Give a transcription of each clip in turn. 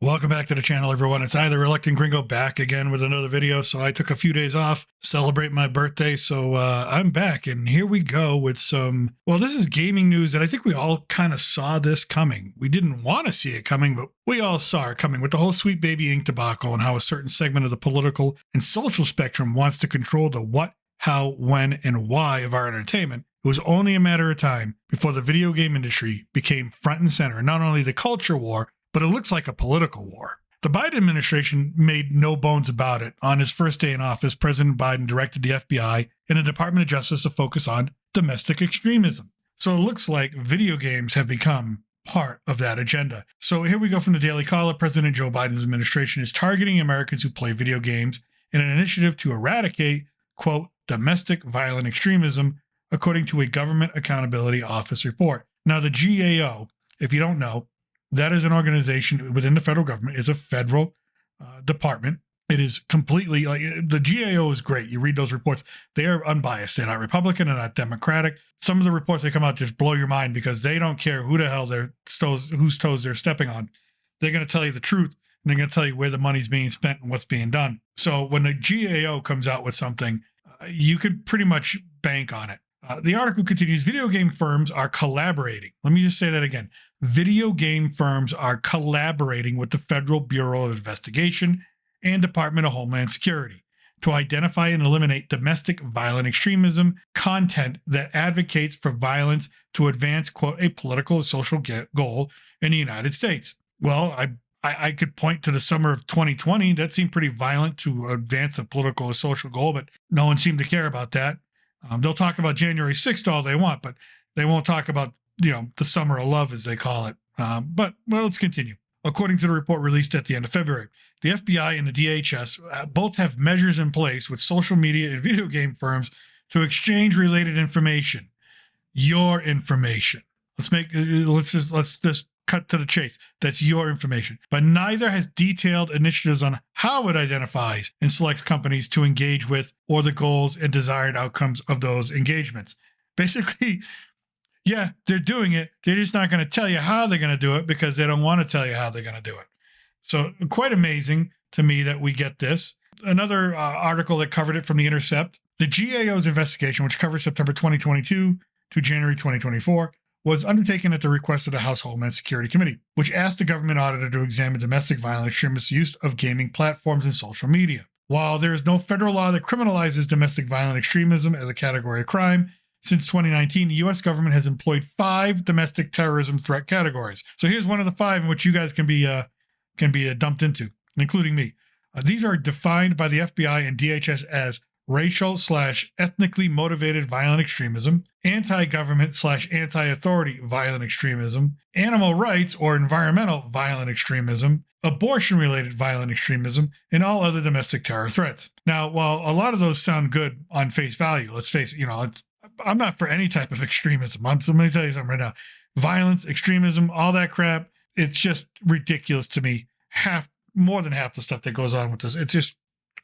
Welcome back to the channel, everyone. It's I, the Reluctant Gringo, back again with another video. So I took a few days off, celebrate my birthday. So I'm back, and here we go with some, well, this is gaming news that I think we all kind of saw this coming. We didn't want to see it coming, but we all saw it coming with the whole Sweet Baby Ink debacle and how a certain segment of the political and social spectrum wants to control the what, how, when, and why of our entertainment. It was only a matter of time before the video game industry became front and center, not only the culture war, but it looks like a political war. The Biden administration made no bones about it. On his first day in office, President Biden directed the FBI and the Department of Justice to focus on domestic extremism. So it looks like video games have become part of that agenda. So here we go from the Daily Caller. President Joe Biden's administration is targeting Americans who play video games in an initiative to eradicate, quote, domestic violent extremism, according to a Government Accountability Office report. Now, the GAO, if you don't know, that is an organization within the federal government. It's a federal department. It is completely, like, the GAO is great. You read those reports. They are unbiased. They're not Republican. They're not Democratic. Some of the reports that come out just blow your mind because they don't care who the hell whose toes they're stepping on. They're going to tell you the truth, and they're going to tell you where the money's being spent and what's being done. So when the GAO comes out with something, you can pretty much bank on it. The article continues, video game firms are collaborating. Let me just say that again. Video game firms are collaborating with the Federal Bureau of Investigation and Department of Homeland Security to identify and eliminate domestic violent extremism content that advocates for violence to advance, quote, a political or social goal in the United States. Well, I could point to the summer of 2020. That seemed pretty violent to advance a political or social goal, but no one seemed to care about that. They'll talk about January 6th all they want, but they won't talk about, the summer of love, as they call it. But let's continue. According to the report released at the end of February, the FBI and the DHS both have measures in place with social media and video game firms to exchange related information. Your information. Let's just cut to the chase. That's your information. But neither has detailed initiatives on how it identifies and selects companies to engage with or the goals and desired outcomes of those engagements. Basically, yeah, they're doing it. They're just not going to tell you how they're going to do it because they don't want to tell you how they're going to do it. So quite amazing to me that we get this. Another article that covered it from The Intercept. The GAO's investigation, which covers September 2022 to January 2024, was undertaken at the request of the House Homeland Security Committee, which asked the government auditor to examine domestic violent extremist use of gaming platforms and social media. While there is no federal law that criminalizes domestic violent extremism as a category of crime, since 2019, the U.S. government has employed 5 domestic terrorism threat categories. So here's one of the 5 in which you guys can be dumped into, including me. These are defined by the FBI and DHS as racial/ethnically motivated violent extremism, anti-government/anti-authority violent extremism, animal rights or environmental violent extremism, abortion-related violent extremism, and all other domestic terror threats. Now, while a lot of those sound good on face value, let's face it, I'm not for any type of extremism. Let me tell you something right now. Violence, extremism, all that crap, it's just ridiculous to me. More than half the stuff that goes on with this, it's just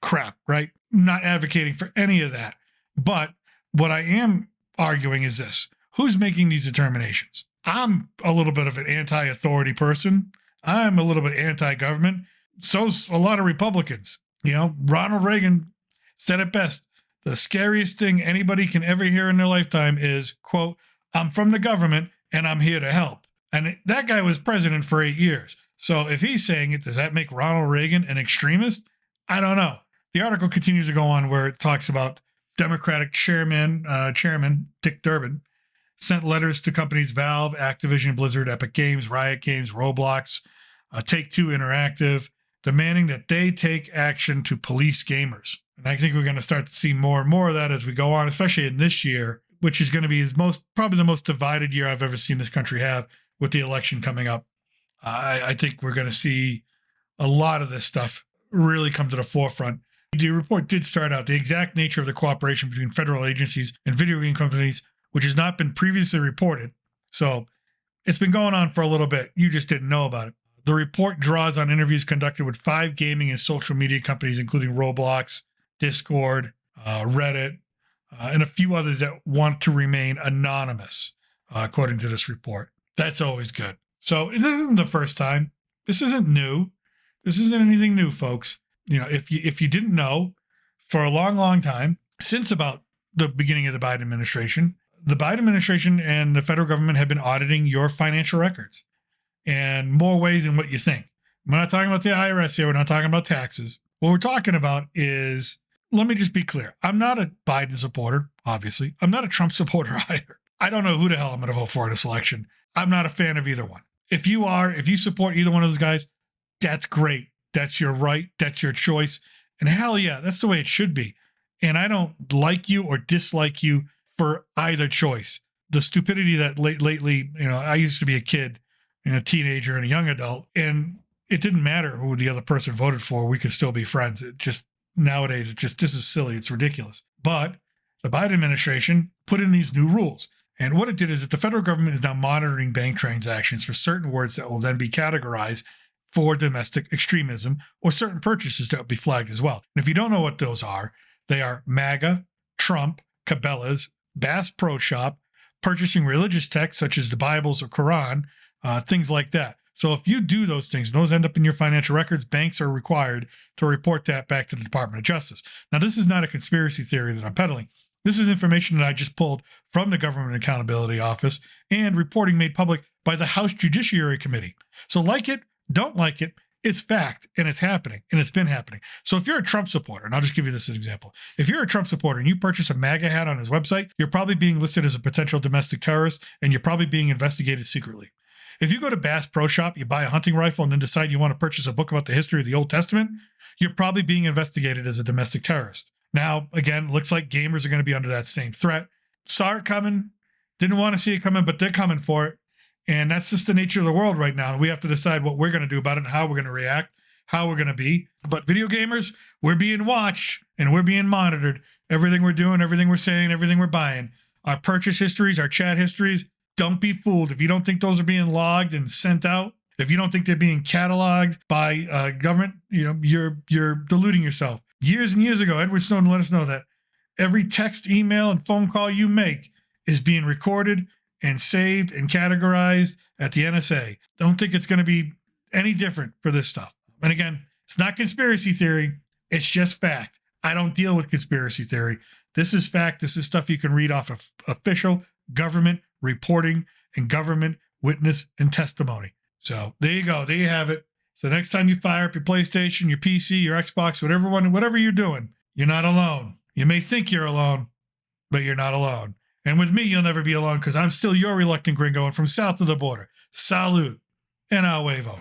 crap, right? Not advocating for any of that. But what I am arguing is this. Who's making these determinations? I'm a little bit of an anti-authority person. I'm a little bit anti-government. So's a lot of Republicans. Ronald Reagan said it best. The scariest thing anybody can ever hear in their lifetime is, quote, I'm from the government and I'm here to help. And that guy was president for 8 years. So if he's saying it, does that make Ronald Reagan an extremist? I don't know. The article continues to go on where it talks about Democratic Chairman Dick Durbin sent letters to companies Valve, Activision, Blizzard, Epic Games, Riot Games, Roblox, Take-Two Interactive, demanding that they take action to police gamers. And I think we're going to start to see more and more of that as we go on, especially in this year, which is going to be probably the most divided year I've ever seen this country have with the election coming up. I think we're going to see a lot of this stuff really come to the forefront. The report did start out the exact nature of the cooperation between federal agencies and video game companies, which has not been previously reported. So it's been going on for a little bit. You just didn't know about it. The report draws on interviews conducted with 5 gaming and social media companies, including Roblox, Discord, Reddit, and a few others that want to remain anonymous, according to this report. That's always good. So this isn't the first time. This isn't new. This isn't anything new, folks. If you didn't know, for a long, long time, since about the beginning of the Biden administration and the federal government have been auditing your financial records in more ways than what you think. We're not talking about the IRS here. We're not talking about taxes. What we're talking about is, let me just be clear. I'm not a Biden supporter, obviously. I'm not a Trump supporter either. I don't know who the hell I'm going to vote for in this election. I'm not a fan of either one. If you support either one of those guys, that's great. That's your right. That's your choice. And hell yeah, that's the way it should be. And I don't like you or dislike you for either choice. The stupidity that lately, I used to be a kid, a teenager and a young adult, and it didn't matter who the other person voted for. We could still be friends. It just, nowadays, this is silly. It's ridiculous. But the Biden administration put in these new rules. And what it did is that the federal government is now monitoring bank transactions for certain words that will then be categorized for domestic extremism, or certain purchases that will be flagged as well. And if you don't know what those are, they are MAGA, Trump, Cabela's, Bass Pro Shop, purchasing religious texts such as the Bibles or Quran, things like that. So if you do those things, and those end up in your financial records, banks are required to report that back to the Department of Justice. Now, this is not a conspiracy theory that I'm peddling. This is information that I just pulled from the Government Accountability Office and reporting made public by the House Judiciary Committee. So like it, don't like it, it's fact, and it's happening, and it's been happening. So if you're a Trump supporter, and I'll just give you this as an example. If you're a Trump supporter and you purchase a MAGA hat on his website, you're probably being listed as a potential domestic terrorist, and you're probably being investigated secretly. If you go to Bass Pro Shop, you buy a hunting rifle, and then decide you want to purchase a book about the history of the Old Testament, you're probably being investigated as a domestic terrorist. Now, again, looks like gamers are going to be under that same threat. Saw it coming, didn't want to see it coming, but they're coming for it. And that's just the nature of the world right now. We have to decide what we're going to do about it and how we're going to react, how we're going to be. But video gamers, we're being watched and we're being monitored. Everything we're doing, everything we're saying, everything we're buying. Our purchase histories, our chat histories, don't be fooled. If you don't think those are being logged and sent out, if you don't think they're being cataloged by government, you're deluding yourself. Years and years ago, Edward Snowden let us know that every text, email, and phone call you make is being recorded and saved and categorized at the NSA. Don't think it's going to be any different for this stuff. And again, it's not conspiracy theory. It's just fact. I don't deal with conspiracy theory. This is fact. This is stuff you can read off of official government reporting and government witness and testimony. So there you go. There you have it. So next time you fire up your PlayStation, your PC, your Xbox, whatever you're doing, you're not alone. You may think you're alone, but you're not alone. And with me, you'll never be alone because I'm still your reluctant gringo and from south of the border. Salute and al huevo.